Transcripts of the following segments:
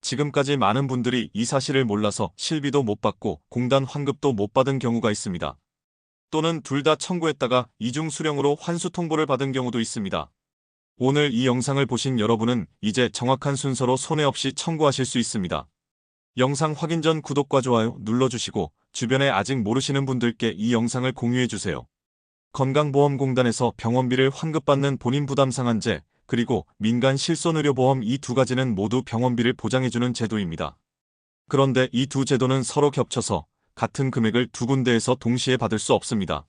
지금까지 많은 분들이 이 사실을 몰라서 실비도 못 받고 공단 환급도 못 받은 경우가 있습니다. 또는 둘 다 청구했다가 이중 수령으로 환수 통보를 받은 경우도 있습니다. 오늘 이 영상을 보신 여러분은 이제 정확한 순서로 손해 없이 청구하실 수 있습니다. 영상 확인 전 구독과 좋아요 눌러주시고 주변에 아직 모르시는 분들께 이 영상을 공유해주세요. 건강보험공단에서 병원비를 환급받는 본인 부담 상한제, 그리고 민간 실손의료보험 이 두 가지는 모두 병원비를 보장해주는 제도입니다. 그런데 이 두 제도는 서로 겹쳐서 같은 금액을 두 군데에서 동시에 받을 수 없습니다.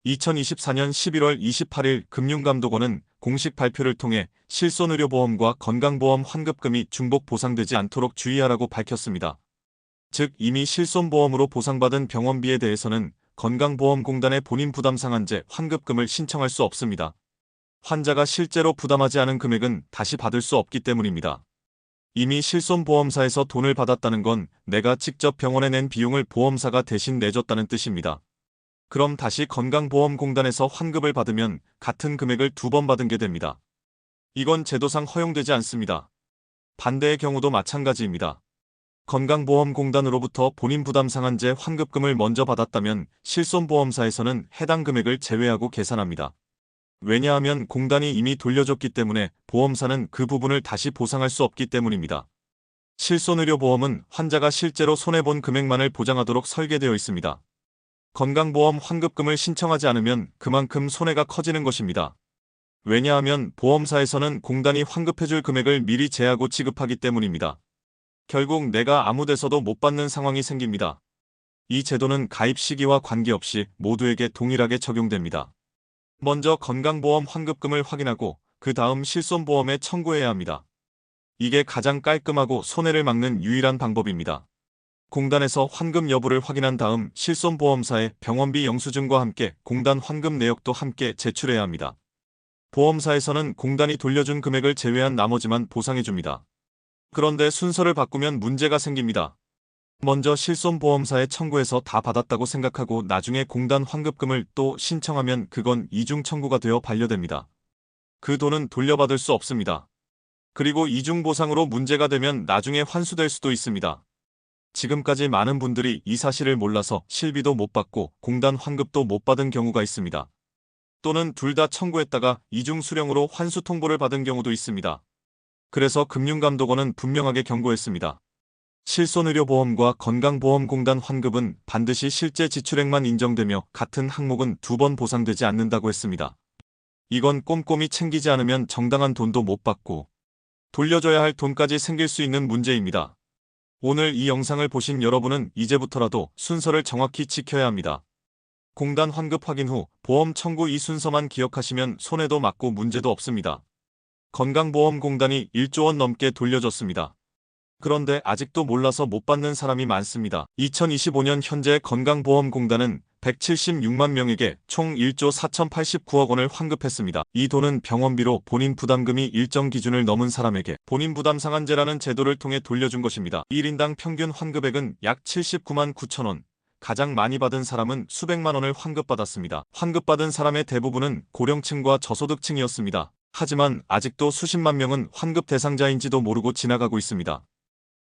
2024년 11월 28일 금융감독원은 공식 발표를 통해 실손의료보험과 건강보험 환급금이 중복 보상되지 않도록 주의하라고 밝혔습니다. 즉 이미 실손보험으로 보상받은 병원비에 대해서는 건강보험공단의 본인 부담 상한제 환급금을 신청할 수 없습니다. 환자가 실제로 부담하지 않은 금액은 다시 받을 수 없기 때문입니다. 이미 실손보험사에서 돈을 받았다는 건 내가 직접 병원에 낸 비용을 보험사가 대신 내줬다는 뜻입니다. 그럼 다시 건강보험공단에서 환급을 받으면 같은 금액을 두 번 받은 게 됩니다. 이건 제도상 허용되지 않습니다. 반대의 경우도 마찬가지입니다. 건강보험공단으로부터 본인 부담 상한제 환급금을 먼저 받았다면 실손보험사에서는 해당 금액을 제외하고 계산합니다. 왜냐하면 공단이 이미 돌려줬기 때문에 보험사는 그 부분을 다시 보상할 수 없기 때문입니다. 실손의료보험은 환자가 실제로 손해본 금액만을 보장하도록 설계되어 있습니다. 건강보험 환급금을 신청하지 않으면 그만큼 손해가 커지는 것입니다. 왜냐하면 보험사에서는 공단이 환급해줄 금액을 미리 제하고 지급하기 때문입니다. 결국 내가 아무 데서도 못 받는 상황이 생깁니다. 이 제도는 가입 시기와 관계없이 모두에게 동일하게 적용됩니다. 먼저 건강보험 환급금을 확인하고 그 다음 실손보험에 청구해야 합니다. 이게 가장 깔끔하고 손해를 막는 유일한 방법입니다. 공단에서 환급 여부를 확인한 다음 실손보험사에 병원비 영수증과 함께 공단 환급 내역도 함께 제출해야 합니다. 보험사에서는 공단이 돌려준 금액을 제외한 나머지만 보상해줍니다. 그런데 순서를 바꾸면 문제가 생깁니다. 먼저 실손보험사에 청구해서 다 받았다고 생각하고 나중에 공단 환급금을 또 신청하면 그건 이중 청구가 되어 반려됩니다. 그 돈은 돌려받을 수 없습니다. 그리고 이중 보상으로 문제가 되면 나중에 환수될 수도 있습니다. 지금까지 많은 분들이 이 사실을 몰라서 실비도 못 받고 공단 환급도 못 받은 경우가 있습니다. 또는 둘 다 청구했다가 이중 수령으로 환수 통보를 받은 경우도 있습니다. 그래서 금융감독원은 분명하게 경고했습니다. 실손의료보험과 건강보험공단 환급은 반드시 실제 지출액만 인정되며 같은 항목은 두 번 보상되지 않는다고 했습니다. 이건 꼼꼼히 챙기지 않으면 정당한 돈도 못 받고 돌려줘야 할 돈까지 생길 수 있는 문제입니다. 오늘 이 영상을 보신 여러분은 이제부터라도 순서를 정확히 지켜야 합니다. 공단 환급 확인 후 보험 청구 이 순서만 기억하시면 손해도 막고 문제도 없습니다. 건강보험공단이 1조 원 넘게 돌려줬습니다. 그런데 아직도 몰라서 못 받는 사람이 많습니다. 2025년 현재 건강보험공단은 176만 명에게 총 1조 4,089억 원을 환급했습니다. 이 돈은 병원비로 본인 부담금이 일정 기준을 넘은 사람에게 본인 부담 상한제라는 제도를 통해 돌려준 것입니다. 1인당 평균 환급액은 약 79만 9천 원. 가장 많이 받은 사람은 수백만 원을 환급받았습니다. 환급받은 사람의 대부분은 고령층과 저소득층이었습니다. 하지만 아직도 수십만 명은 환급 대상자인지도 모르고 지나가고 있습니다.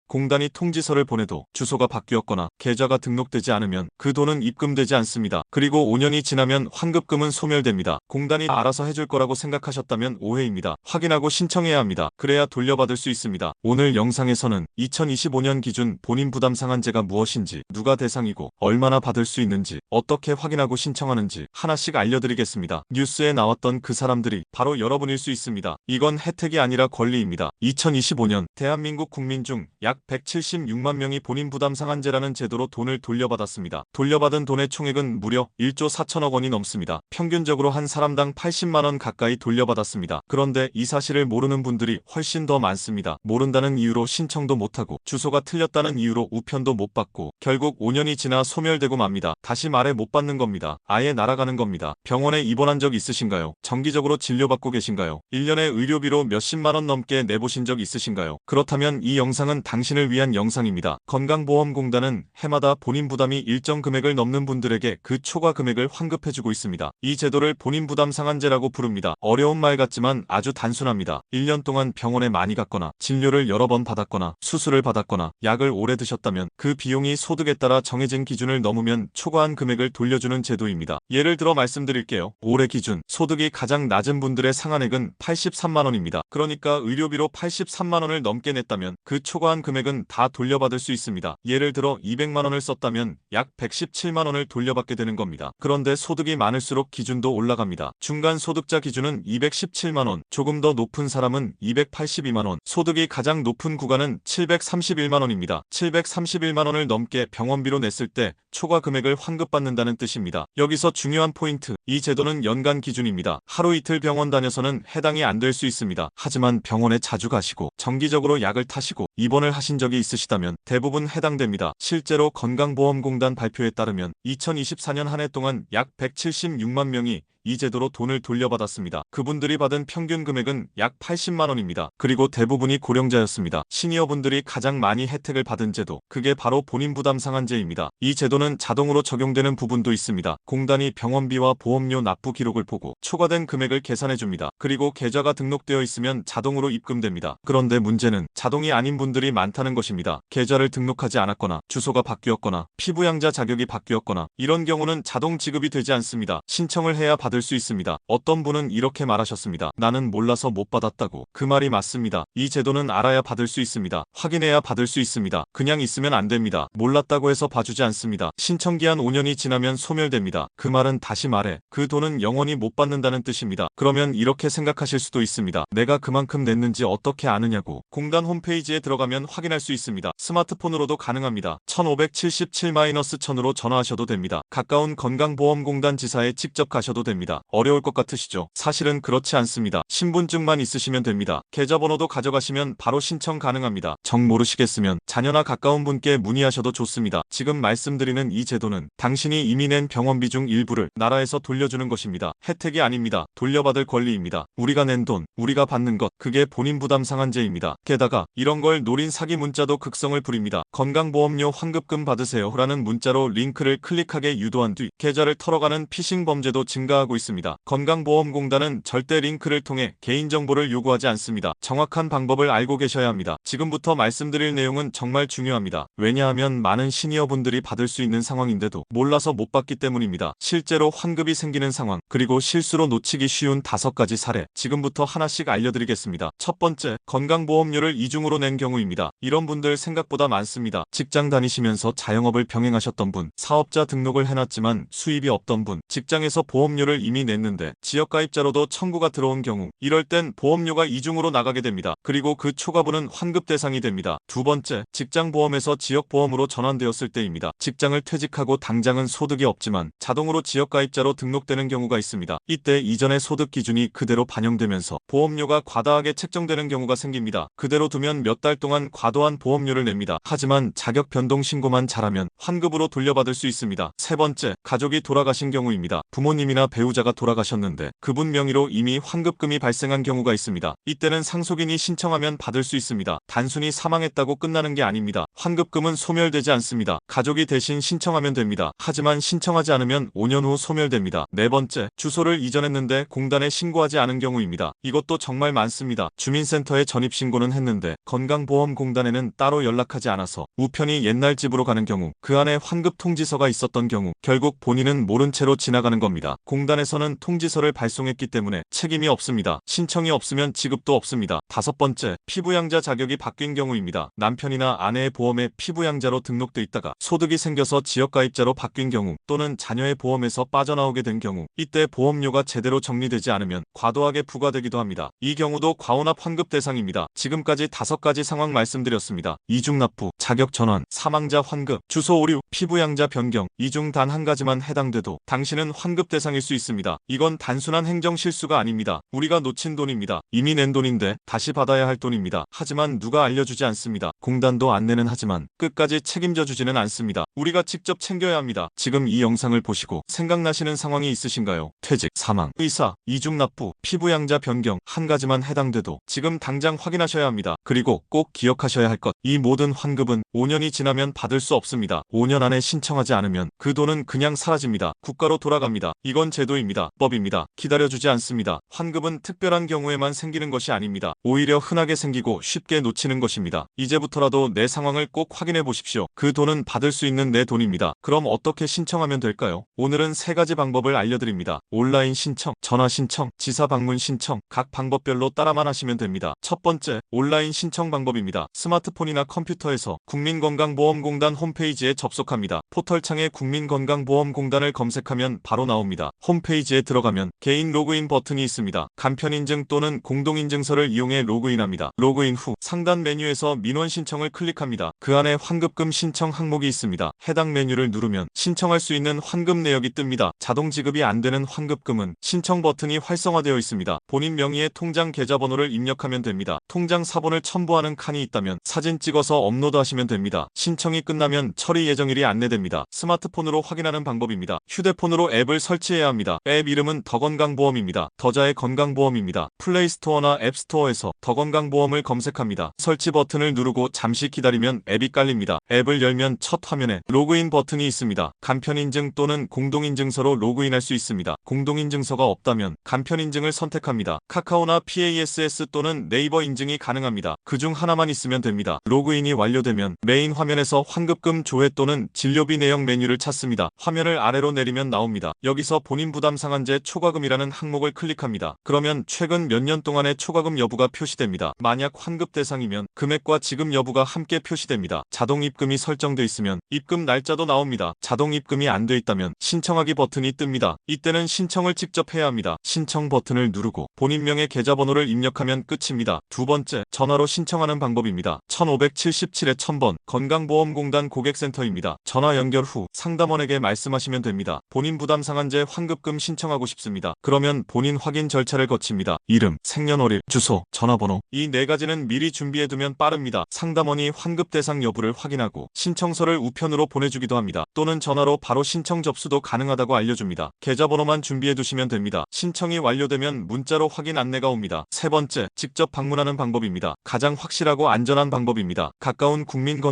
공단이 통지서를 보내도 주소가 바뀌었거나 계좌가 등록되지 않으면 그 돈은 입금되지 않습니다. 그리고 5년이 지나면 환급금은 소멸됩니다. 공단이 알아서 해줄 거라고 생각하셨다면 오해입니다. 확인하고 신청해야 합니다. 그래야 돌려받을 수 있습니다. 오늘 영상에서는 2025년 기준 본인 부담 상한제가 무엇인지, 누가 대상이고 얼마나 받을 수 있는지, 어떻게 확인하고 신청하는지 하나씩 알려드리겠습니다. 뉴스에 나왔던 그 사람들이 바로 여러분일 수 있습니다. 이건 혜택이 아니라 권리입니다. 2025년 대한민국 국민 중 약 176만 명이 본인 부담 상한제라는 제도로 돈을 돌려받았습니다. 돌려받은 돈의 총액은 무려 1조 4천억 원이 넘습니다. 평균적으로 한 사람당 80만 원 가까이 돌려받았습니다. 그런데 이 사실을 모르는 분들이 훨씬 더 많습니다. 모른다는 이유로 신청도 못하고 주소가 틀렸다는 이유로 우편도 못 받고 결국 5년이 지나 소멸되고 맙니다. 다시 말해 못 받는 겁니다. 아예 날아가는 겁니다. 병원에 입원한 적 있으신가요? 정기적으로 진료받고 계신가요? 1년에 의료비로 몇십만 원 넘게 내보신 적 있으신가요? 그렇다면 이 영상은 당신 당신을 위한 영상입니다. 건강보험공단은 해마다 본인 부담이 일정 금액을 넘는 분들에게 그 초과 금액을 환급해주고 있습니다. 이 제도를 본인 부담 상한제라고 부릅니다. 어려운 말 같지만 아주 단순합니다. 1년 동안 병원에 많이 갔거나 진료를 여러 번 받았거나 수술을 받았거나 약을 오래 드셨다면 그 비용이 소득에 따라 정해진 기준을 넘으면 초과한 금액을 돌려주는 제도입니다. 예를 들어 말씀드릴게요. 올해 기준 소득이 가장 낮은 분들의 상한액은 83만원입니다. 그러니까 의료비로 83만원을 넘게 냈다면 그 초과한 금액은 다 돌려받을 수 있습니다. 예를 들어 200만원을 썼다면 약 117만원을 돌려받게 되는 겁니다. 그런데 소득이 많을수록 기준도 올라갑니다. 중간 소득자 기준은 217만원, 조금 더 높은 사람은 282만원, 소득이 가장 높은 구간은 731만원입니다. 731만원을 넘게 병원비로 냈을 때 초과 금액을 환급받는다는 뜻입니다. 여기서 중요한 포인트, 이 제도는 연간 기준입니다. 하루 이틀 병원 다녀서는 해당이 안 될 수 있습니다. 하지만 병원에 자주 가시고 정기적으로 약을 타시고 입원을 하신 적이 있으시다면 대부분 해당됩니다. 실제로 건강보험공단 발표에 따르면 2024년 한 해 동안 약 176만 명이 이 제도로 돈을 돌려받았습니다. 그분들이 받은 평균 금액은 약 80만원입니다. 그리고 대부분이 고령자였습니다. 시니어분들이 가장 많이 혜택을 받은 제도, 그게 바로 본인 부담 상한제입니다. 이 제도는 자동으로 적용되는 부분도 있습니다. 공단이 병원비와 보험료 납부 기록을 보고 초과된 금액을 계산해줍니다. 그리고 계좌가 등록되어 있으면 자동으로 입금됩니다. 그런데 문제는 자동이 아닌 분들이 많다는 것입니다. 계좌를 등록하지 않았거나 주소가 바뀌었거나 피부양자 자격이 바뀌었거나 이런 경우는 자동 지급이 되지 않습니다. 신청을 해야 받을 수 있습니다. 어떤 분은 이렇게 말하셨습니다. 나는 몰라서 못 받았다고. 그 말이 맞습니다. 이 제도는 알아야 받을 수 있습니다. 확인해야 받을 수 있습니다. 그냥 있으면 안 됩니다. 몰랐다고 해서 봐주지 않습니다. 신청기한 5년이 지나면 소멸됩니다. 그 말은 다시 말해 그 돈은 영원히 못 받는다는 뜻입니다. 그러면 이렇게 생각하실 수도 있습니다. 내가 그만큼 냈는지 어떻게 아느냐고. 공단 홈페이지에 들어가면 확인할 수 있습니다. 스마트폰으로도 가능합니다. 1577-1000으로 전화하셔도 됩니다. 가까운 건강보험공단 지사에 직접 가셔도 됩니다. 어려울 것 같으시죠? 사실은 그렇지 않습니다. 신분증만 있으시면 됩니다. 계좌번호도 가져가시면 바로 신청 가능합니다. 정 모르시겠으면 자녀나 가까운 분께 문의하셔도 좋습니다. 지금 말씀드리는 이 제도는 당신이 이미 낸 병원비 중 일부를 나라에서 돌려주는 것입니다. 혜택이 아닙니다. 돌려받을 권리입니다. 우리가 낸 돈, 우리가 받는 것, 그게 본인 부담 상한제입니다. 게다가 이런 걸 노린 사기 문자도 극성을 부립니다. 건강보험료 환급금 받으세요 라는 문자로 링크를 클릭하게 유도한 뒤 계좌를 털어가는 피싱 범죄도 증가하고 있습니다. 건강보험공단은 절대 링크를 통해 개인정보를 요구하지 않습니다. 정확한 방법을 알고 계셔야 합니다. 지금부터 말씀드릴 내용은 정말 중요합니다. 왜냐하면 많은 시니어분들이 받을 수 있는 상황인데도 몰라서 못 받기 때문입니다. 실제로 환급이 생기는 상황, 그리고 실수로 놓치기 쉬운 5가지 사례, 지금부터 하나씩 알려드리겠습니다. 첫 번째, 건강보험료를 이중으로 낸 경우입니다. 이런 분들 생각보다 많습니다. 직장 다니시면서 자영업을 병행하셨던 분, 사업자 등록을 해놨지만 수입이 없던 분, 직장에서 보험료를 이미 냈는데 지역가입자로도 청구가 들어온 경우, 이럴 땐 보험료가 이중으로 나가게 됩니다. 그리고 그 초과분은 환급 대상이 됩니다. 두 번째, 직장보험에서 지역보험으로 전환되었을 때입니다. 직장을 퇴직하고 당장은 소득이 없지만 자동으로 지역가입자로 등록되는 경우가 있습니다. 이때 이전의 소득 기준이 그대로 반영되면서 보험료가 과다하게 책정되는 경우가 생깁니다. 그대로 두면 몇 달 동안 과도한 보험료를 냅니다. 하지만 자격 변동 신고만 잘하면 환급으로 돌려받을 수 있습니다. 세 번째, 가족이 돌아가신 경우입니다. 부모님이나 배우자가 돌아가셨는데 그분 명의로 이미 환급금이 발생한 경우가 있습니다. 이때는 상속인이 신청하면 받을 수 있습니다. 단순히 사망했다고 끝나는 게 아닙니다. 환급금은 소멸되지 않습니다. 가족이 대신 신청하면 됩니다. 하지만 신청하지 않으면 5년 후 소멸됩니다. 네 번째, 주소를 이전했는데 공단에 신고하지 않은 경우입니다. 이것도 정말 많습니다. 주민센터에 전입신고는 했는데 건강보험공단에는 따로 연락하지 않아서 우편이 옛날 집으로 가는 경우, 그 안에 환급 통지서가 있었던 경우 결국 본인은 모른 채로 지나가는 겁니다. 공단에서는 통지서를 발송했기 때문에 책임이 없습니다. 신청이 없으면 지급도 없습니다. 다섯 번째, 피부양자 자격이 바뀐 경우입니다. 남편이나 아내의 보험에 피부양자로 등록돼 있다가 소득이 생겨서 지역가입자로 바뀐 경우, 또는 자녀의 보험에서 빠져나오게 된 경우, 이때 보험료가 제대로 정리되지 않으면 과도하게 부과되기도 합니다. 이 경우도 과혼합 환급 대상입니다. 지금까지 5가지 상황 말씀드렸습니다. 이중납부, 자격 전환, 사망자 환급, 주소 오류, 피부양자 변경, 이 중 단 한 가지만 해당돼도 당신은 환급 대상일 수 있습니다. 있습니다. 이건 단순한 행정 실수가 아닙니다. 우리가 놓친 돈입니다. 이미 낸 돈인데 다시 받아야 할 돈입니다. 하지만 누가 알려주지 않습니다. 공단도 안내는 하지만 끝까지 책임져 주지는 않습니다. 우리가 직접 챙겨야 합니다. 지금 이 영상을 보시고 생각나시는 상황이 있으신가요? 퇴직, 사망, 의사, 이중납부, 피부양자 변경 한 가지만 해당돼도 지금 당장 확인하셔야 합니다. 그리고 꼭 기억하셔야 할 것, 이 모든 환급은 5년이 지나면 받을 수 없습니다. 5년 안에 신청하지 않으면 그 돈은 그냥 사라집니다. 국가로 돌아갑니다. 이건 제도입니다. 법입니다. 기다려주지 않습니다. 환급은 특별한 경우에만 생기는 것이 아닙니다. 오히려 흔하게 생기고 쉽게 놓치는 것입니다. 이제부터라도 내 상황을 꼭 확인해 보십시오. 그 돈은 받을 수 있는 내 돈입니다. 그럼 어떻게 신청하면 될까요? 오늘은 3가지 방법을 알려드립니다. 온라인 신청, 전화 신청, 지사 방문 신청, 각 방법별로 따라만 하시면 됩니다. 첫 번째, 온라인 신청 방법입니다. 스마트폰이나 컴퓨터에서 국민건강보험공단 홈페이지에 접속합니다. 포털창에 국민건강보험공단을 검색하면 바로 나옵니다. 홈페이지에 들어가면 개인 로그인 버튼이 있습니다. 간편인증 또는 공동인증서를 이용해 로그인합니다. 로그인 후 상단 메뉴에서 민원 신청을 클릭합니다. 그 안에 환급금 신청 항목이 있습니다. 해당 메뉴를 누르면 신청할 수 있는 환급 내역이 뜹니다. 자동 지급이 안 되는 환급금은 신청 버튼이 활성화되어 있습니다. 본인 명의의 통장 계좌번호를 입력하면 됩니다. 통장 사본을 첨부하는 칸이 있다면 사진 찍어서 업로드하시면 됩니다. 신청이 끝나면 처리 예정일이 안내됩니다. 스마트폰으로 확인하는 방법입니다. 휴대폰으로 앱을 설치해야 합니다. 앱 이름은 더건강보험입니다. 더자의 건강보험입니다. 플레이스토어나 앱스토어에서 더건강보험을 검색합니다. 설치 버튼을 누르고 잠시 기다리면 앱이 깔립니다. 앱을 열면 첫 화면에 로그인 버튼이 있습니다. 간편인증 또는 공동인증서로 로그인할 수 있습니다. 공동인증서가 없다면 간편인증을 선택합니다. 카카오나 PASS 또는 네이버 인증이 가능합니다. 그중 하나만 있으면 됩니다. 로그인이 완료되면 메인 화면에서 환급금 조회 또는 진료비 내역 메뉴를 찾습니다. 화면을 아래로 내리면 나옵니다. 여기서 본인 부담 상한제 초과금이라는 항목을 클릭합니다. 그러면 최근 몇 년 동안의 초과금 여부가 표시됩니다. 만약 환급 대상이면 금액과 지급 여부가 함께 표시됩니다. 자동 입금이 설정돼 있으면 입금 날짜도 나옵니다. 자동 입금이 안 돼 있다면 신청하기 버튼이 뜹니다. 이때는 신청을 직접 해야 합니다. 신청 버튼을 누르고 본인명의 계좌번호를 입력하면 끝입니다. 두 번째, 전화로 신청하는 방법입니다. 1577-1000번 건강보험공단 고객센터입니다. 전화 연결 후 상담원에게 말씀하시면 됩니다. 본인 부담 상한제 환급금 신청하고 싶습니다. 그러면 본인 확인 절차를 거칩니다. 이름, 생년월일, 주소, 전화번호, 이 4가지는 미리 준비해두면 빠릅니다. 상담원이 환급 대상 여부를 확인하고 신청서를 우편으로 보내주기도 합니다. 또는 전화로 바로 신청 접수도 가능하다고 알려줍니다. 계좌번호만 준비해두시면 됩니다. 신청이 완료되면 문자로 확인 안내가 옵니다. 세 번째, 직접 방문하는 방법입니다. 가장 확실하고 안전한 방법입니다. 가까운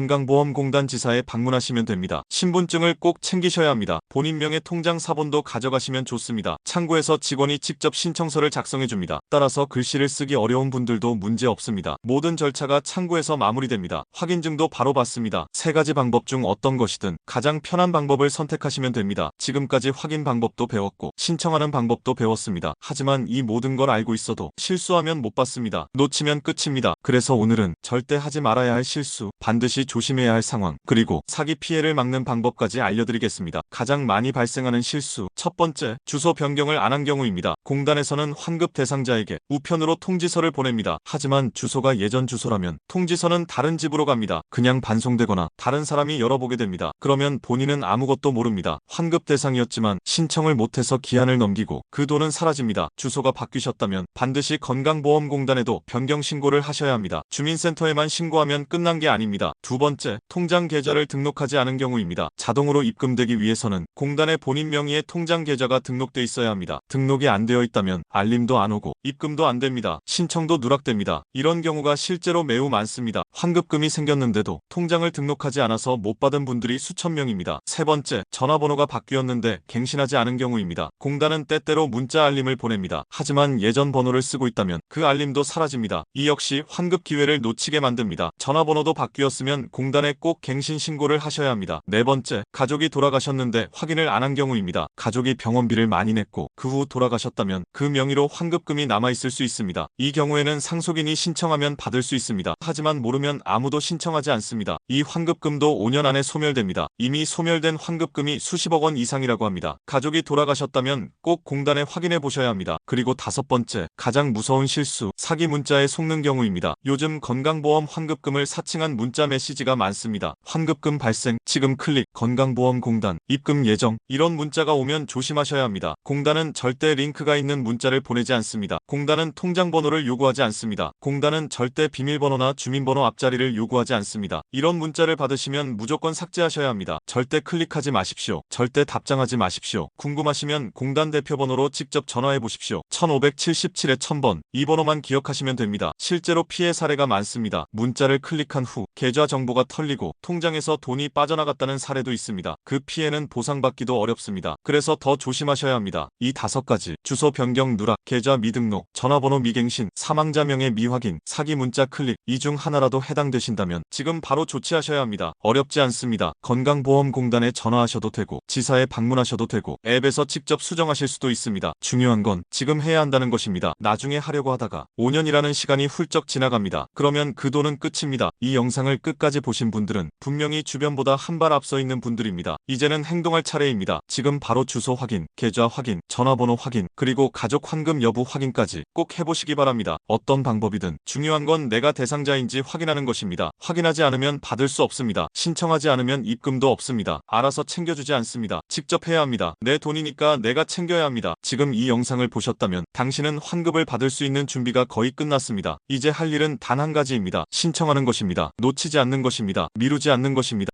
국민건강보험공단 지사에 방문하시면 됩니다. 신분증을 꼭 챙기셔야 합니다. 본인 명의 통장 사본도 가져가시면 좋습니다. 창구에서 직원이 직접 신청서를 작성해줍니다. 따라서 글씨를 쓰기 어려운 분들도 문제 없습니다. 모든 절차가 창구에서 마무리됩니다. 확인증도 바로 받습니다. 3가지 방법 중 어떤 것이든 가장 편한 방법을 선택하시면 됩니다. 지금까지 확인 방법도 배웠고 신청하는 방법도 배웠습니다. 하지만 이 모든 걸 알고 있어도 실수하면 못 받습니다. 놓치면 끝입니다. 그래서 오늘은 절대 하지 말아야 할 실수, 반드시 조심해야 할 상황, 그리고 사기 피해를 막는 방법까지 알려드리겠습니다. 가장 많이 발생하는 실수, 첫 번째, 주소 변경을 안 한 경우입니다. 공단에서는 환급 대상자에게 우편으로 통지서를 보냅니다. 하지만 주소가 예전 주소라면 통지서는 다른 집으로 갑니다. 그냥 반송되거나 다른 사람이 열어보게 됩니다. 그러면 본인은 아무것도 모릅니다. 환급 대상이었지만 신청을 못해서 기한을 넘기고 그 돈은 사라집니다. 주소가 바뀌셨다면 반드시 건강보험공단에도 변경 신고를 하셔야 합니다. 주민센터에만 신고하면 끝난 게 아닙니다. 두 번째, 통장 계좌를 등록하지 않은 경우입니다. 자동으로 입금되기 위해서는 공단의 본인 명의의 통장 계좌가 등록돼 있어야 합니다. 등록이 안 되어 있다면 알림도 안 오고 입금도 안 됩니다. 신청도 누락됩니다. 이런 경우가 실제로 매우 많습니다. 환급금이 생겼는데도 통장을 등록하지 않아서 못 받은 분들이 수천 명입니다. 세 번째, 전화번호가 바뀌었는데 갱신하지 않은 경우입니다. 공단은 때때로 문자 알림을 보냅니다. 하지만 예전 번호를 쓰고 있다면 그 알림도 사라집니다. 이 역시 환급 기회를 놓치게 만듭니다. 전화번호도 바뀌었으면 공단에 꼭 갱신 신고를 하셔야 합니다. 네 번째, 가족이 돌아가셨는데 확인을 안 한 경우입니다. 가족이 병원비를 많이 냈고 그 후 돌아가셨다면 그 명의로 환급금이 남아있을 수 있습니다. 이 경우에는 상속인이 신청하면 받을 수 있습니다. 하지만 모르면 아무도 신청하지 않습니다. 이 환급금도 5년 안에 소멸됩니다. 이미 소멸된 환급금이 수십억 원 이상이라고 합니다. 가족이 돌아가셨다면 꼭 공단에 확인해 보셔야 합니다. 그리고 다섯 번째, 가장 무서운 실수, 사기 문자에 속는 경우입니다. 요즘 건강보험 환급금을 사칭한 문자 메시지가 많습니다. 환급금 발생, 지금 클릭, 건강보험공단, 입금 예정, 이런 문자가 오면 조심하셔야 합니다. 공단은 절대 링크가 있는 문자를 보내지 않습니다. 공단은 통장 번호를 요구하지 않습니다. 공단은 절대 비밀번호나 주민번호 앞자리를 요구하지 않습니다. 이런 문자를 받으시면 무조건 삭제하셔야 합니다. 절대 클릭하지 마십시오. 절대 답장하지 마십시오. 궁금하시면 공단 대표번호로 직접 전화해 보십시오. 1577-1000번. 이 번호만 기억하시면 됩니다. 실제로 피해 사례가 많습니다. 문자를 클릭한 후 계좌 정보가 털리고 통장에서 돈이 빠져나갔다는 사례도 있습니다. 그 피해는 보상받기도 어렵습니다. 그래서 더 조심하셔야 합니다. 이 5가지: 주소 변경 누락, 계좌 미등록, 전화번호 미갱신, 사망자 명의 미확인, 사기 문자 클릭, 이 중 하나라도 해당되신다면 지금 바로 조치하셔야 합니다. 어렵지 않습니다. 건강보험공단에 전화하셔도 되고 지사에 방문하셔도 되고 앱에서 직접 수정하실 수도 있습니다. 중요한 건 지금 해야 한다는 것입니다. 나중에 하려고 하다가 5년이라는 시간이 훌쩍 지나갑니다. 그러면 그 돈은 끝입니다. 이 영상을 끝까지 보신 분들은 분명히 주변보다 한 발 앞서 있는 분들입니다. 이제는 행동할 차례입니다. 지금 바로 주소 확인, 계좌 확인, 전화번호 확인, 그리고 가족 환급 여부 확인까지 꼭 해보시기 바랍니다. 어떤 방법이든 중요한 건 내가 대상자인지 확인하는 것입니다. 확인하지 않으면 받을 수 없습니다. 신청하지 않으면 입금도 없습니다. 알아서 챙겨주지 않습니다. 직접 해야 합니다. 내 돈이니까 내가 챙겨야 합니다. 지금 이 영상을 보셨다면 당신은 환급을 받을 수 있는 준비가 거의 끝났습니다. 이제 할 일은 단 한 가지입니다. 신청하는 것입니다. 놓치지 않는 것입니다. 미루지 않는 것입니다.